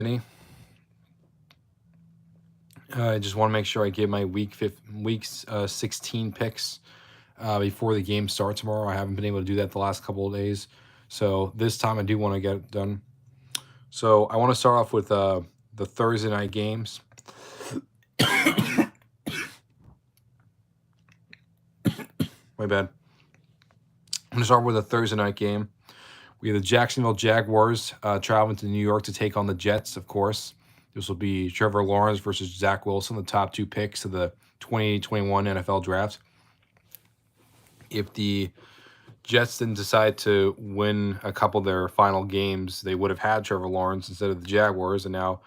Vinny. I just want to make sure I give my week 16 picks before the game starts tomorrow. I haven't been able to do that the last couple of days, so this time I do want to get it done. So I want to start off with the Thursday night games. My bad. I'm going to start with a Thursday night game. We have the Jacksonville Jaguars traveling to New York to take on the Jets, of course. This will be Trevor Lawrence versus Zach Wilson, the top two picks of the 2021 NFL draft. If the Jets didn't decide to win a couple of their final games, they would have had Trevor Lawrence instead of the Jaguars, and now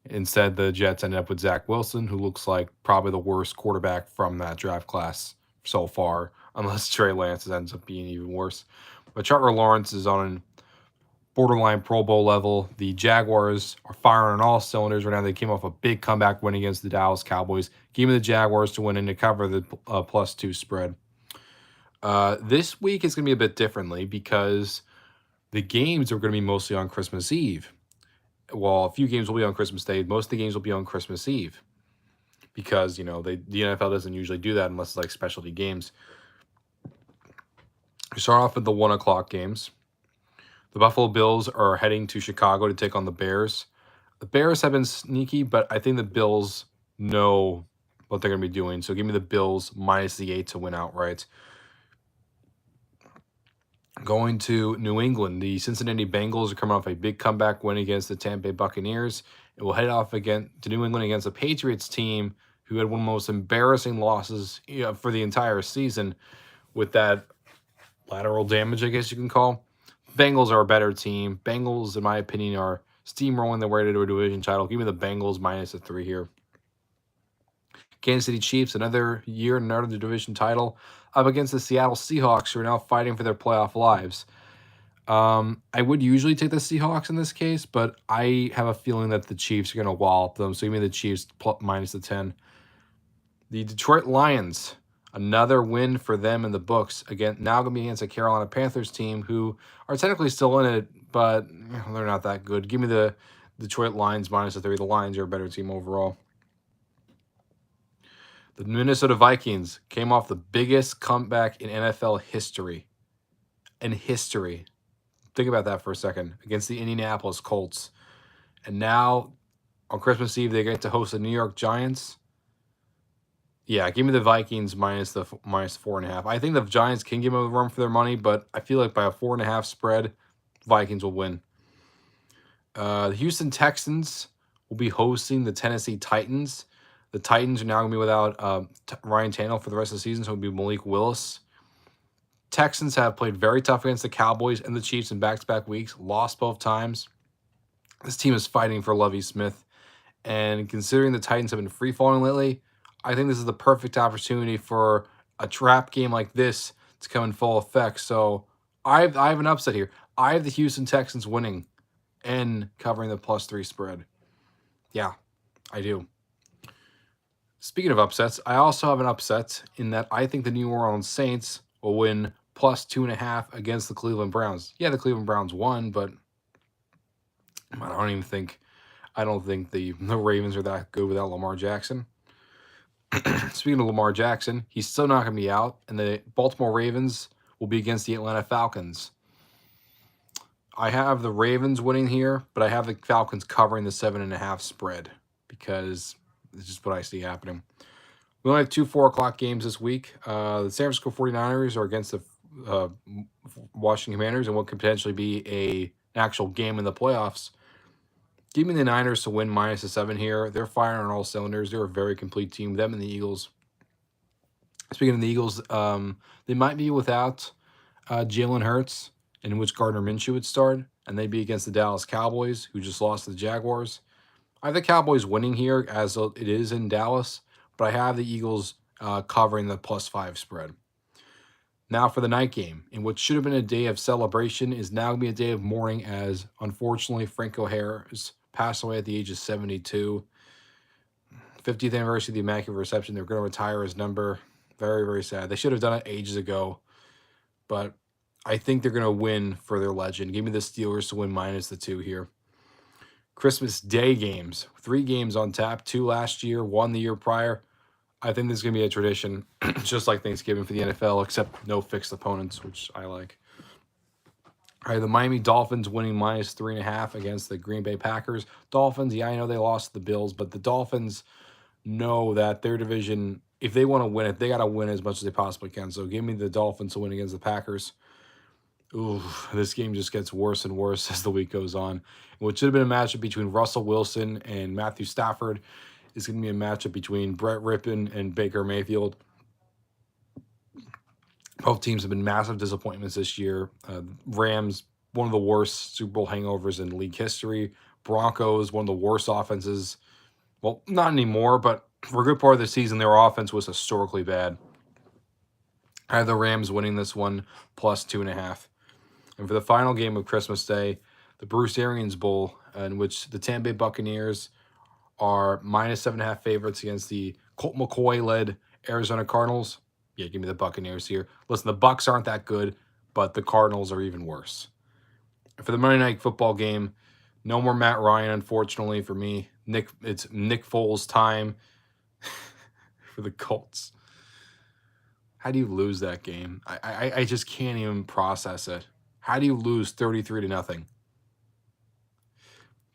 instead the Jets ended up with Zach Wilson, who looks like probably the worst quarterback from that draft class so far, unless Trey Lance ends up being even worse. But Trevor Lawrence is on borderline Pro Bowl level. The Jaguars are firing on all cylinders right now. They came off a big comeback win against the Dallas Cowboys. Give me the Jaguars to win and to cover the +2 spread. This week is going to be a bit differently because the games are going to be mostly on Christmas Eve. Well, a few games will be on Christmas Day. Most of the games will be on Christmas Eve because, you know, the NFL doesn't usually do that unless it's like specialty games. We start off with the 1 o'clock games. The Buffalo Bills are heading to Chicago to take on the Bears. The Bears have been sneaky, but I think the Bills know what they're going to be doing. So give me the Bills minus the 8 to win outright. Going to New England, the Cincinnati Bengals are coming off a big comeback win against the Tampa Bay Buccaneers. It will head off again to New England against the Patriots team, who had one of the most embarrassing losses for the entire season with that lateral damage, I guess you can call. Bengals are a better team. Bengals, in my opinion, are steamrolling their way to a division title. Give me the Bengals minus the 3 here. Kansas City Chiefs, another year, another division title, up against the Seattle Seahawks, who are now fighting for their playoff lives. I would usually take the Seahawks in this case, but I have a feeling that the Chiefs are going to wallop them. So give me the Chiefs minus the 10. The Detroit Lions, another win for them in the books. Again, now going to be against a Carolina Panthers team who are technically still in it, but they're not that good. Give me the Detroit Lions minus the 3. The Lions are a better team overall. The Minnesota Vikings came off the biggest comeback in NFL history. Think about that for a second. Against the Indianapolis Colts. And now, on Christmas Eve, they get to host the New York Giants. Yeah, give me the Vikings minus 4.5. I think the Giants can give them a run for their money, but I feel like by a 4.5 spread, Vikings will win. The Houston Texans will be hosting the Tennessee Titans. The Titans are now going to be without Ryan Tannehill for the rest of the season, so it'll be Malik Willis. Texans have played very tough against the Cowboys and the Chiefs in back-to-back weeks, lost both times. This team is fighting for Lovie Smith, and considering the Titans have been free-falling lately, I think this is the perfect opportunity for a trap game like this to come in full effect. So I have an upset here. I have the Houston Texans winning and covering the +3 spread. Yeah, I do. Speaking of upsets, I also have an upset in that I think the New Orleans Saints will win +2.5 against the Cleveland Browns. Yeah, the Cleveland Browns won, but I don't think the Ravens are that good without Lamar Jackson. Speaking of Lamar Jackson, he's still not going to be out, and the Baltimore Ravens will be against the Atlanta Falcons. I have the Ravens winning here, but I have the Falcons covering the 7.5 spread because it's just what I see happening. We only have 2 4 o'clock games this week. The San Francisco 49ers are against the Washington Commanders, and what could potentially be an actual game in the playoffs. Give me the Niners to win minus the 7 here. They're firing on all cylinders. They're a very complete team. Them and the Eagles. Speaking of the Eagles, they might be without Jalen Hurts, in which Gardner Minshew would start, and they'd be against the Dallas Cowboys, who just lost to the Jaguars. I have the Cowboys winning here, as it is in Dallas, but I have the Eagles covering the +5 spread. Now for the night game, in what should have been a day of celebration is now going to be a day of mourning, as unfortunately Franco Harris passed away at the age of 72. 50th anniversary of the Immaculate Reception. They're going to retire his number. Very, very sad. They should have done it ages ago, but I think they're going to win for their legend. Give me the Steelers to win minus the 2 here. Christmas Day games. 3 games on tap. 2 last year, 1 the year prior. I think this is going to be a tradition, just like Thanksgiving for the NFL, except no fixed opponents, which I like. All right, the Miami Dolphins winning -3.5 against the Green Bay Packers. Dolphins, yeah, I know they lost to the Bills, but the Dolphins know that their division, if they want to win it, they got to win as much as they possibly can. So give me the Dolphins to win against the Packers. Ooh, this game just gets worse and worse as the week goes on. What should have been a matchup between Russell Wilson and Matthew Stafford is going to be a matchup between Brett Rippon and Baker Mayfield. Both teams have been massive disappointments this year. Rams, one of the worst Super Bowl hangovers in league history. Broncos, one of the worst offenses. Well, not anymore, but for a good part of the season, their offense was historically bad. I have the Rams winning this one +2.5. And for the final game of Christmas Day, the Bruce Arians Bowl, in which the Tampa Bay Buccaneers are -7.5 favorites against the Colt McCoy-led Arizona Cardinals. Yeah, give me the Buccaneers here. Listen, the Bucs aren't that good, but the Cardinals are even worse. For the Monday Night Football game, no more Matt Ryan, unfortunately, for me. It's Nick Foles' time for the Colts. How do you lose that game? I just can't even process it. How do you lose 33-0?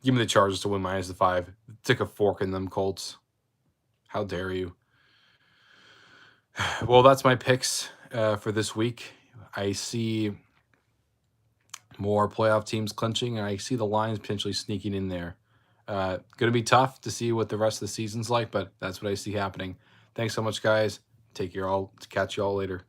Give me the Chargers to win -5. Stick a fork in them, Colts. How dare you? Well, that's my picks for this week. I see more playoff teams clinching, and I see the Lions potentially sneaking in there. Going to be tough to see what the rest of the season's like, but that's what I see happening. Thanks so much, guys. Take care all. Catch you all later.